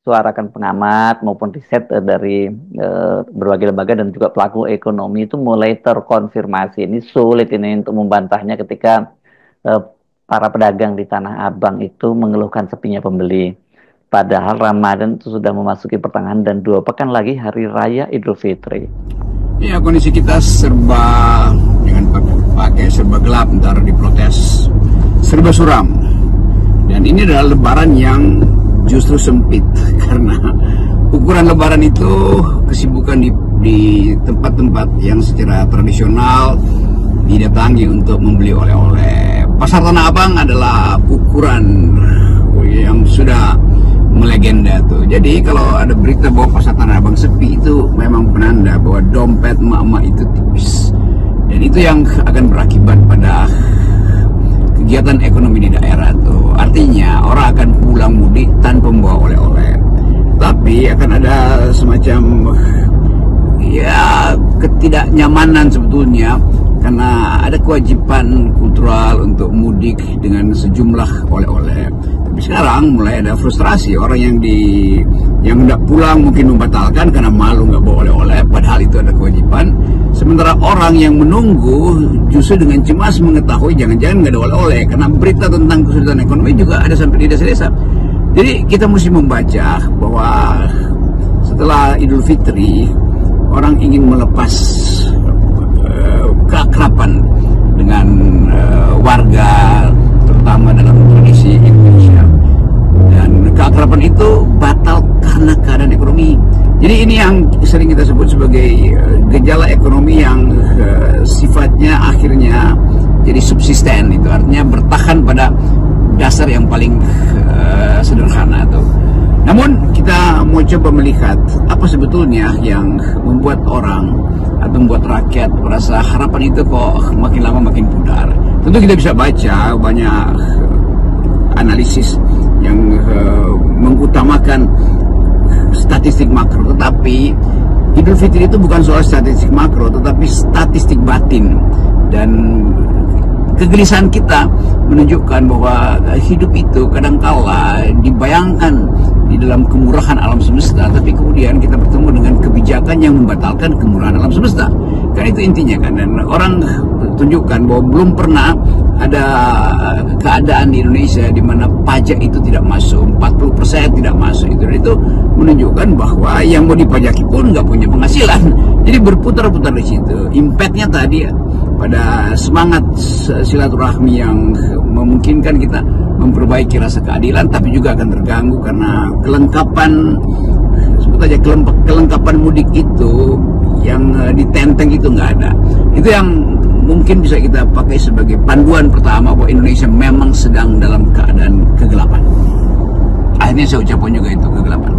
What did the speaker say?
disuarakan pengamat maupun riset dari berbagai lembaga dan juga pelaku ekonomi itu mulai terkonfirmasi. Ini sulit ini untuk membantahnya ketika eh, para pedagang di Tanah Abang itu mengeluhkan sepinya pembeli. Padahal Ramadan itu sudah memasuki pertengahan dan 2 pekan lagi Hari Raya Idul Fitri. Ya, kondisi kita serba dengan pakai serba gelap, ntar diprotes serba suram. Dan ini adalah lebaran yang justru sempit karena ukuran lebaran itu kesibukan di tempat-tempat yang secara tradisional didatangi untuk membeli oleh-oleh. Pasar Tanah Abang adalah ukuran yang sudah melegenda tuh. Jadi kalau ada berita bahwa Pasar Tanah Abang sepi, itu memang penanda bahwa dompet emak-emak itu tipis. Dan itu yang akan berakibat pada kegiatan ekonomi di daerah tuh. Artinya orang akan pulang mudik tanpa membawa oleh-oleh. Tapi akan ada semacam ya ketidaknyamanan sebetulnya karena ada kewajiban kultural untuk mudik dengan sejumlah oleh-oleh. Tapi sekarang mulai ada frustrasi orang yang hendak pulang mungkin membatalkan karena malu nggak bawa oleh-oleh, padahal itu ada kewajiban. Sementara orang yang menunggu justru dengan cemas mengetahui jangan-jangan nggak ada oleh-oleh karena berita tentang kesulitan ekonomi juga ada sampai di desa-desa. Jadi kita mesti membaca bahwa setelah Idul Fitri orang ingin melepas keakraban dengan warga terutama dalam tradisi Indonesia, dan keakraban itu batal karena keadaan ekonomi. Jadi ini yang sering kita sebut sebagai gejala ekonomi yang sifatnya akhirnya jadi subsisten, itu artinya bertahan pada dasar yang paling sederhana tuh. Namun kita mau coba melihat apa sebetulnya yang membuat orang atau membuat rakyat merasa harapan itu kok makin lama makin pudar. Tentu kita bisa baca banyak analisis yang mengutamakan statistik makro, tetapi Idul Fitri itu bukan soal statistik makro, tetapi statistik batin. Dan kegelisahan kita menunjukkan bahwa hidup itu kadangkala dibayangkan di dalam kemurahan alam semesta, tapi kemudian kita bertemu dengan kebijakan yang membatalkan kemurahan alam semesta. Kan itu intinya kan, dan orang tunjukkan bahwa belum pernah ada keadaan di Indonesia di mana pajak itu tidak masuk, 40% tidak masuk itu. Dan itu menunjukkan bahwa yang mau dipajaki pun nggak punya penghasilan. Jadi berputar-putar di situ. Impactnya tadi pada semangat silaturahmi yang memungkinkan kita memperbaiki rasa keadilan, tapi juga akan terganggu karena kelengkapan, sebut aja kelengkapan mudik itu yang ditenteng itu nggak ada. Itu yang mungkin bisa kita pakai sebagai panduan pertama bahwa Indonesia memang sedang dalam keadaan kegelapan. Akhirnya saya ucapkan juga itu kegelapan.